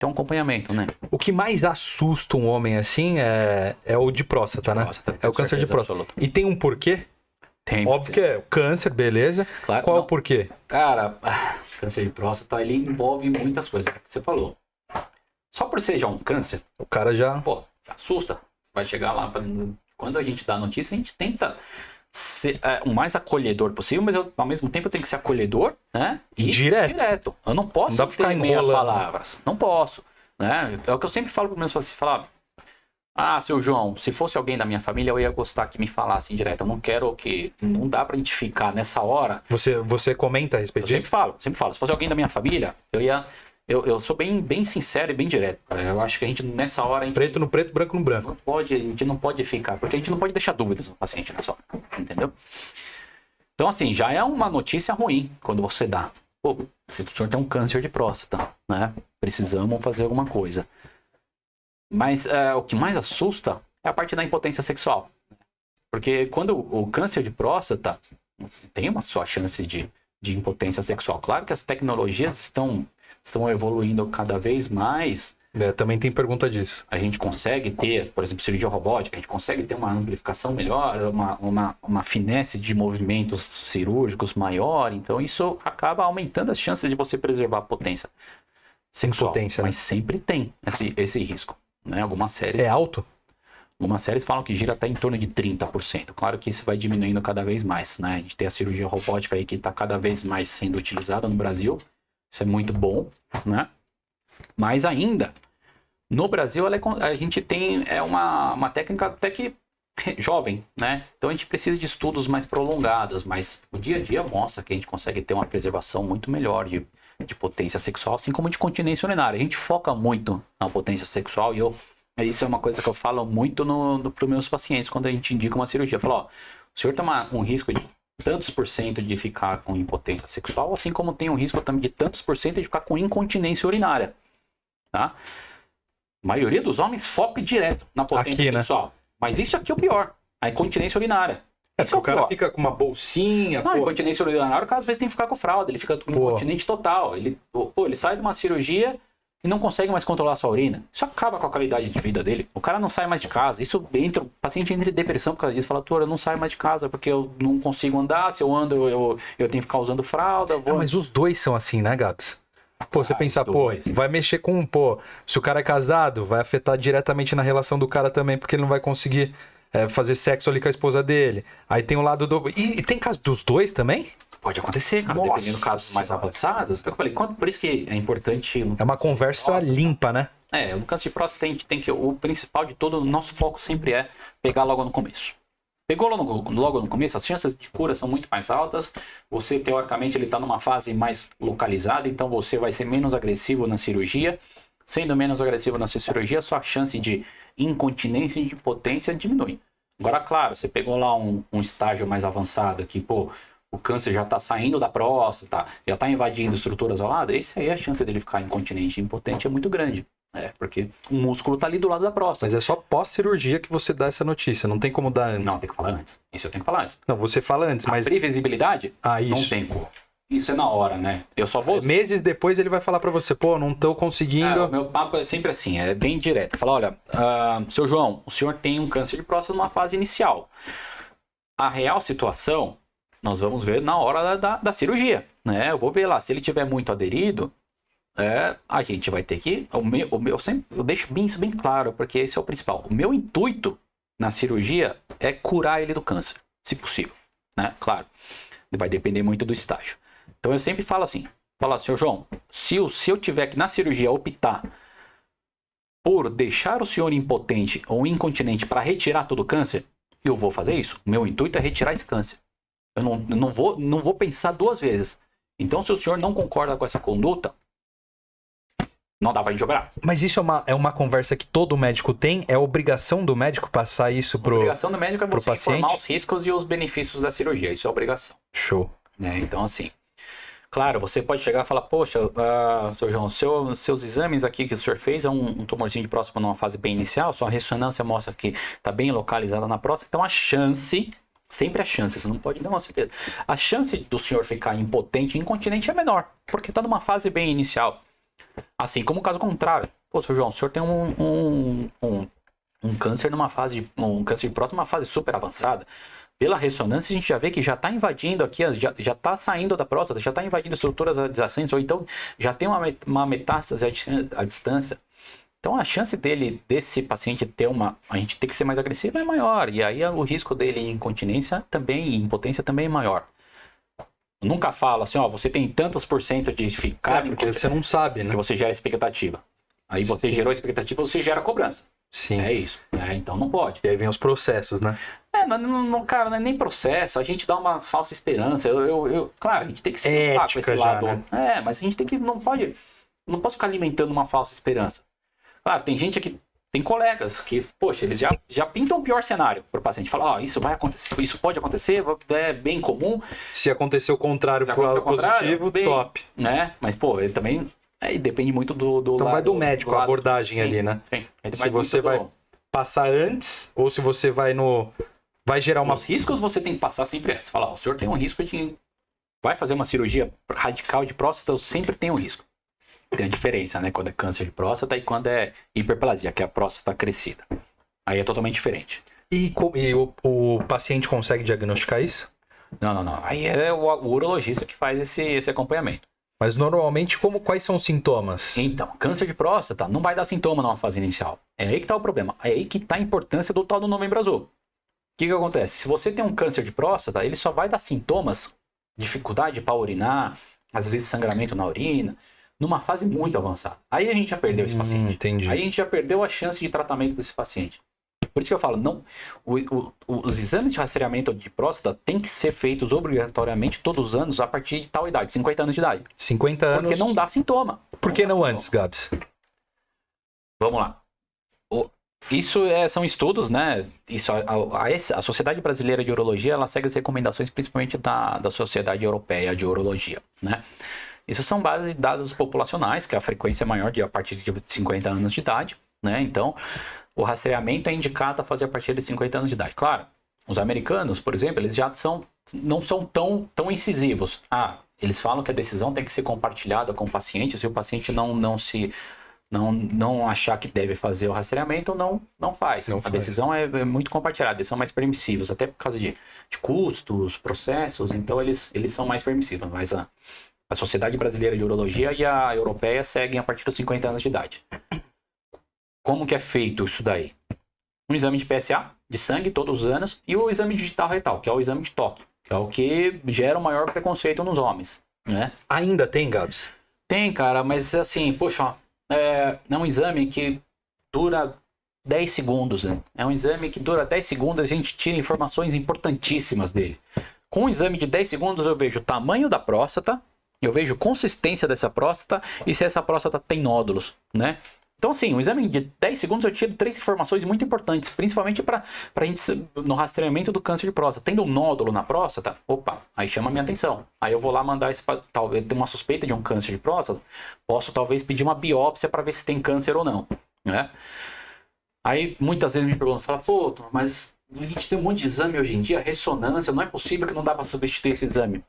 ter um acompanhamento, né? O que mais assusta um homem assim é o de próstata, né? Próstata, É o câncer de próstata. absoluta. E tem um porquê? Tem. Óbvio que é o câncer, beleza. Claro, Qual é não. o porquê? Cara, câncer de próstata, ele envolve muitas coisas, que você falou. Só por ser já um câncer, O cara já... pô, assusta. Você vai chegar lá, quando a gente dá a notícia, a gente tenta ser o mais acolhedor possível, mas ao mesmo tempo eu tenho que ser acolhedor, né? E Direto. Eu não posso Não dá pra ficar ter meias enrolando. palavras. Não posso. Né? É o que eu sempre falo para os meus pacientes, falar, seu João, se fosse alguém da minha família, eu ia gostar que me falasse direto. Eu não quero que... Não dá pra gente ficar nessa hora. Você comenta a respeito Eu disso? sempre falo. Se fosse alguém da minha família, eu sou bem sincero e bem direto. Eu acho que a gente, nessa hora, a gente Preto no preto, branco no branco. a gente não pode ficar, porque a gente não pode deixar dúvidas no paciente nessa hora, entendeu? Então, assim, já é uma notícia ruim quando você dá. Pô, o senhor tem um câncer de próstata, né? Precisamos fazer alguma coisa. Mas o que mais assusta é a parte da impotência sexual. Porque quando o câncer de próstata, assim, tem uma só chance de impotência sexual. Claro que as tecnologias estão evoluindo cada vez mais. Também tem pergunta disso. A gente consegue ter, por exemplo, cirurgia robótica, a gente consegue ter uma amplificação melhor, uma finesse de movimentos cirúrgicos maior. Então isso acaba aumentando as chances de você preservar a potência sexual. Impotência, mas sempre tem esse risco. Né? Algumas séries... É alto? Algumas séries falam que gira até em torno de 30%. Claro que isso vai diminuindo cada vez mais, né? A gente tem a cirurgia robótica aí que está cada vez mais sendo utilizada no Brasil. Isso é muito bom, né? Mas ainda, no Brasil, a gente tem uma técnica até que jovem, né? Então a gente precisa de estudos mais prolongados, mas o dia a dia mostra que a gente consegue ter uma preservação muito melhor de potência sexual, assim como de continência urinária. A gente foca muito na potência sexual e isso é uma coisa que eu falo muito para os meus pacientes quando a gente indica uma cirurgia. Eu falo, ó, o senhor tem um risco de tantos por cento de ficar com impotência sexual, assim como tem um risco também de tantos por cento de ficar com incontinência urinária, tá? A maioria dos homens foca direto na potência Aqui, sexual. Né? Mas isso aqui é o pior, a incontinência urinária. Porque o cara fica com uma bolsinha... Não, incontinência urinária, o cara às vezes tem que ficar com fralda, ele fica incontinente total. Ele sai de uma cirurgia e não consegue mais controlar a sua urina. Isso acaba com a qualidade de vida dele. O cara não sai mais de casa. O paciente entra em depressão por causa disso. Fala, doutor, eu não saio mais de casa porque eu não consigo andar. Se eu ando, eu tenho que ficar usando fralda. Mas os dois são assim, né, Gabs? Você pensar, dois. vai mexer com... se o cara é casado, vai afetar diretamente na relação do cara também, porque ele não vai conseguir fazer sexo ali com a esposa dele. Aí tem o lado do... E tem caso dos dois também? Pode acontecer, cara, dependendo de casos mais avançados. Eu falei, por isso que é importante... É uma conversa limpa, né? No câncer de próstata a gente tem que... O principal de todo, o nosso foco sempre é pegar logo no começo. Pegou logo no começo, as chances de cura são muito mais altas. Você, teoricamente, ele está numa fase mais localizada, então você vai ser menos agressivo na cirurgia. Sendo menos agressivo na sua cirurgia, a sua chance de incontinência e de impotência diminui. Agora, claro, você pegou lá um estágio mais avançado que, o câncer já está saindo da próstata, já está invadindo estruturas ao lado, esse aí a chance dele ficar incontinente e impotente é muito grande. Porque o músculo está ali do lado da próstata. Mas é só pós-cirurgia que você dá essa notícia, não tem como dar antes. Não, tem que falar antes. Isso eu tenho que falar antes. Não, você fala antes, mas... A previsibilidade, isso. Não tem como. Isso é na hora, né? Eu só vou... Meses depois ele vai falar pra você, não tô conseguindo... O meu papo é sempre assim, é bem direto. Fala, olha, seu João, o senhor tem um câncer de próstata numa fase inicial. A real situação, nós vamos ver na hora da cirurgia, né? Eu vou ver lá, se ele tiver muito aderido, a gente vai ter que... Eu deixo isso bem claro, porque esse é o principal. O meu intuito na cirurgia é curar ele do câncer, se possível, né? Claro, vai depender muito do estágio. Então eu sempre falo assim, senhor João, se eu tiver que na cirurgia optar por deixar o senhor impotente ou incontinente para retirar todo o câncer, eu vou fazer isso. O meu intuito é retirar esse câncer. Eu não vou pensar duas vezes. Então se o senhor não concorda com essa conduta, não dá pra gente jogar. Mas isso é uma conversa que todo médico tem? É obrigação do médico passar isso pro paciente? A obrigação do médico é você informar os riscos e os benefícios da cirurgia. Isso é obrigação. Show. Então, assim, claro, você pode chegar e falar, poxa, seu João, seus exames aqui que o senhor fez é um tumorzinho de próstata numa fase bem inicial, sua ressonância mostra que está bem localizada na próstata, então a chance, sempre a chance, você não pode dar uma certeza, a chance do senhor ficar impotente e incontinente é menor, porque está numa fase bem inicial. Assim como o caso contrário. Pô, seu João, o senhor tem um câncer numa fase, um câncer de próstata numa fase super avançada. Pela ressonância, a gente já vê que já está invadindo aqui, já está saindo da próstata, já está invadindo estruturas adjacentes, ou então já tem uma metástase à distância. Então a chance desse paciente a gente ter que ser mais agressivo é maior. E aí o risco dele em incontinência também, em impotência também é maior. Nunca fala assim, ó, você tem tantos % de ficar porque você não sabe, né? que você gera expectativa. Aí você gerou expectativa, você gera cobrança. Sim. É isso. Então não pode. E aí vem os processos, né? Cara, não é nem processo. A gente dá uma falsa esperança. Claro, a gente tem que se preocupar com esse já, lado. né? Mas a gente tem que. Não posso ficar alimentando uma falsa esperança. Claro, tem gente aqui. Tem colegas que, poxa, eles já pintam o pior cenário para o paciente. Falam, isso vai acontecer, isso pode acontecer, é bem comum. Se acontecer o contrário pro lado positivo, bem, top. Né? Mas, pô, ele também depende muito do então lado. vai do médico, a abordagem sim, ali, né? Sim. Se você vai passar antes, ou se você vai gerar uma... Os riscos você tem que passar sempre antes. Falar, o senhor tem um risco de... Vai fazer uma cirurgia radical de próstata, eu sempre tenho um risco. Tem a diferença, né? Quando é câncer de próstata e quando é hiperplasia, que é a próstata crescida. Aí é totalmente diferente. E o paciente consegue diagnosticar isso? Não. Aí é o urologista que faz esse acompanhamento. Mas normalmente, quais são os sintomas? Então, câncer de próstata não vai dar sintoma numa fase inicial. É aí que está o problema. É aí que está a importância do tal do Novembro Azul. O que acontece? Se você tem um câncer de próstata, ele só vai dar sintomas, dificuldade para urinar, às vezes sangramento na urina, numa fase muito avançada. Aí a gente já perdeu esse paciente. Entendi. Aí a gente já perdeu a chance de tratamento desse paciente. Por isso que eu falo, os exames de rastreamento de próstata têm que ser feitos obrigatoriamente todos os anos a partir de tal idade, 50 anos de idade. 50 anos? Porque não dá sintoma. Por que não antes, Gabs? Vamos lá. Isso são estudos, né? A Sociedade Brasileira de Urologia, ela segue as recomendações principalmente da Sociedade Europeia de Urologia, né? Isso são bases de dados populacionais, que a frequência é maior a partir de 50 anos de idade, né? Então, o rastreamento é indicado a fazer a partir de 50 anos de idade. Claro, os americanos, por exemplo, eles já não são tão incisivos. Eles falam que a decisão tem que ser compartilhada com o paciente. Se o paciente não achar que deve fazer o rastreamento, não faz. A decisão é muito compartilhada, eles são mais permissivos, até por causa de custos, processos, então eles são mais permissivos. Mas a Sociedade Brasileira de Urologia e a Europeia seguem a partir dos 50 anos de idade. Como que é feito isso daí? Um exame de PSA, de sangue, todos os anos, e o exame digital retal, que é o exame de toque, que é o que gera o maior preconceito nos homens, né? Ainda tem, Gabs? Tem, cara, mas assim, poxa, é um exame que dura 10 segundos, né? É um exame que dura 10 segundos, a gente tira informações importantíssimas dele. Com um exame de 10 segundos eu vejo o tamanho da próstata, eu vejo consistência dessa próstata e se essa próstata tem nódulos, né? Então, assim, um exame de 10 segundos eu tiro 3 informações muito importantes, principalmente para a gente, no rastreamento do câncer de próstata. Tendo um nódulo na próstata, aí chama a minha atenção. Aí eu vou lá mandar talvez ter uma suspeita de um câncer de próstata, posso talvez pedir uma biópsia para ver se tem câncer ou não, né? Aí muitas vezes me perguntam, pô, mas a gente tem um monte de exame hoje em dia, ressonância, não é possível que não dá para substituir esse exame.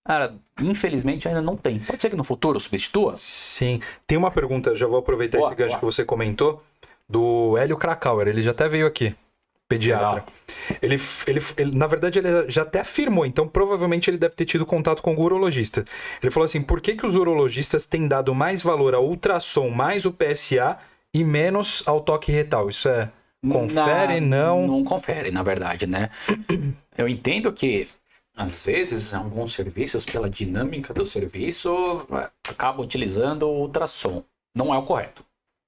Cara, infelizmente ainda não tem. Pode ser que no futuro substitua? Sim. Tem uma pergunta, já vou aproveitar esse gancho que você comentou, do Hélio Krakauer. Ele já até veio aqui, pediatra. Ele, na verdade, ele já até afirmou, então provavelmente ele deve ter tido contato com o urologista. Ele falou assim, por que os urologistas têm dado mais valor ao ultrassom mais o PSA e menos ao toque retal? Isso confere, não? Não confere, na verdade, né? Eu entendo que às vezes, alguns serviços, pela dinâmica do serviço, acabam utilizando o ultrassom. Não é o correto.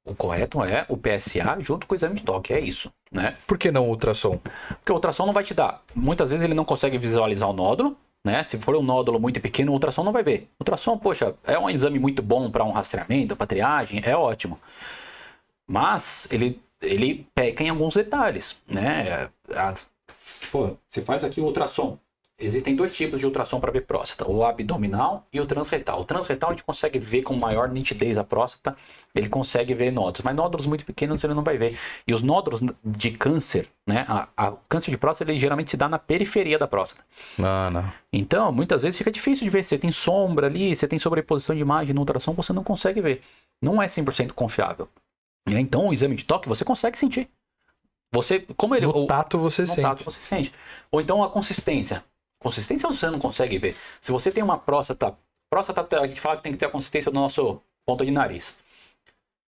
O correto é o PSA junto com o exame de toque, é isso, né? Por que não o ultrassom? Porque o ultrassom não vai te dar. Muitas vezes ele não consegue visualizar o nódulo, né? Se for um nódulo muito pequeno, o ultrassom não vai ver. O ultrassom, poxa, é um exame muito bom para um rastreamento, para triagem, é ótimo. Mas ele peca em alguns detalhes, né? Você faz aqui o ultrassom. existem dois tipos de ultrassom para ver próstata, o abdominal e o transretal. O transretal a gente consegue ver com maior nitidez a próstata, ele consegue ver nódulos, mas nódulos muito pequenos ele não vai ver. E os nódulos de câncer, né, o câncer de próstata ele geralmente se dá na periferia da próstata. Não. Então, muitas vezes fica difícil de ver, você tem sombra ali, você tem sobreposição de imagem no ultrassom, você não consegue ver. Não é 100% confiável. Então, o exame de toque você consegue sentir. Como ele, no tato você sente. No tato você sente. Ou então a consistência. Consistência você não consegue ver. Se você tem uma próstata, a gente fala que tem que ter a consistência do nosso ponta de nariz.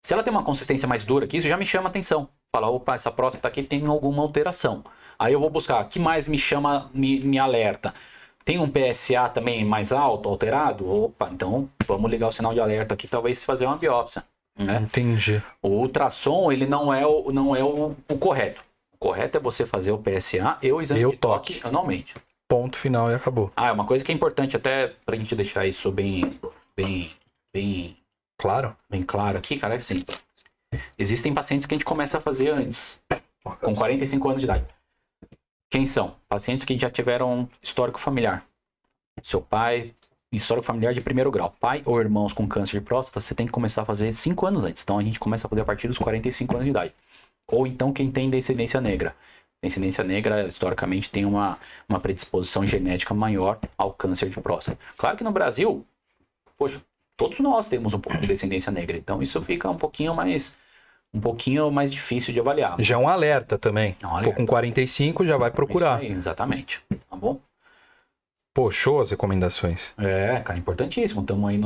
Se ela tem uma consistência mais dura que isso, já me chama a atenção. Fala, opa, essa próstata aqui tem alguma alteração. Aí eu vou buscar, o que mais me chama, me alerta? Tem um PSA também mais alto, alterado? Opa, então vamos ligar o sinal de alerta aqui, talvez fazer uma biópsia. Né? Entendi. O ultrassom, ele não é o correto. O correto é você fazer o PSA e o exame de toque anualmente. Ponto final e acabou. É uma coisa que é importante até pra gente deixar isso bem claro. Bem claro aqui, cara, é assim. Existem pacientes que a gente começa a fazer antes, com 45 anos de idade. Quem são? Pacientes que já tiveram histórico familiar. Seu pai... Histórico familiar de primeiro grau. Pai ou irmãos com câncer de próstata, você tem que começar a fazer 5 anos antes. Então a gente começa a fazer a partir dos 45 anos de idade. Ou então quem tem descendência negra. Descendência negra, historicamente, tem uma predisposição genética maior ao câncer de próstata. Claro que no Brasil, poxa, todos nós temos um pouco de descendência negra. Então isso fica um pouquinho mais difícil de avaliar. Já é um alerta também. Tô com 45, já vai procurar. Isso aí, exatamente. Tá bom? Pô, show as recomendações. Cara, importantíssimo. Estamos aí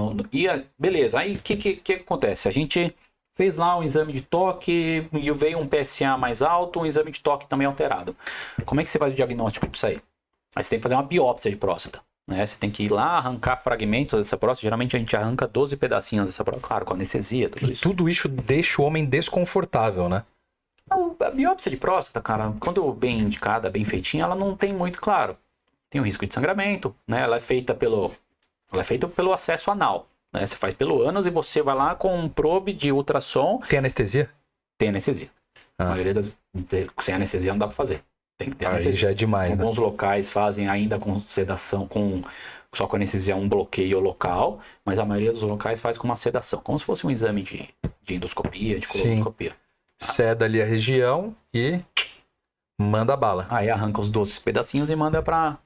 beleza, aí o que acontece? A gente fez lá um exame de toque e veio um PSA mais alto, um exame de toque também alterado. Como é que você faz o diagnóstico disso aí? Aí você tem que fazer uma biópsia de próstata. Né? Você tem que ir lá, arrancar fragmentos dessa próstata. Geralmente a gente arranca 12 pedacinhos dessa próstata, claro, com anestesia, tudo isso. Tudo isso deixa o homem desconfortável, né? A biópsia de próstata, cara, quando bem indicada, bem feitinha, ela não tem muito claro. Tem um risco de sangramento, né? Ela é feita pelo acesso anal, né? Você faz pelo ânus e você vai lá com um probe de ultrassom. Tem anestesia? Tem anestesia. A maioria sem anestesia não dá pra fazer. Tem que ter anestesia. Aí já é demais, né? Alguns locais fazem ainda com sedação, só com anestesia um bloqueio local, mas a maioria dos locais faz com uma sedação, como se fosse um exame de endoscopia, de colonoscopia. Ceda ali a região e... manda bala. Aí arranca os 12 pedacinhos e manda pra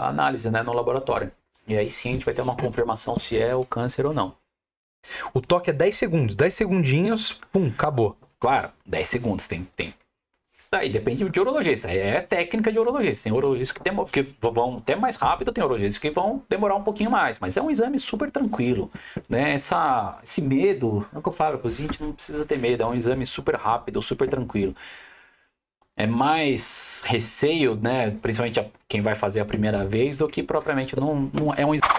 análise, né, no laboratório. E aí sim a gente vai ter uma confirmação se é o câncer ou não. O toque é 10 segundos. 10 segundinhos, pum, acabou. Claro, 10 segundos tem. Aí depende de urologista. É técnica de urologista. Tem urologistas que vão até mais rápido, tem urologistas que vão demorar um pouquinho mais. Mas é um exame super tranquilo. Né? Esse medo, é o que eu falo, a gente não precisa ter medo. É um exame super rápido, super tranquilo. É mais receio, né? Principalmente quem vai fazer a primeira vez, do que propriamente não é um exame.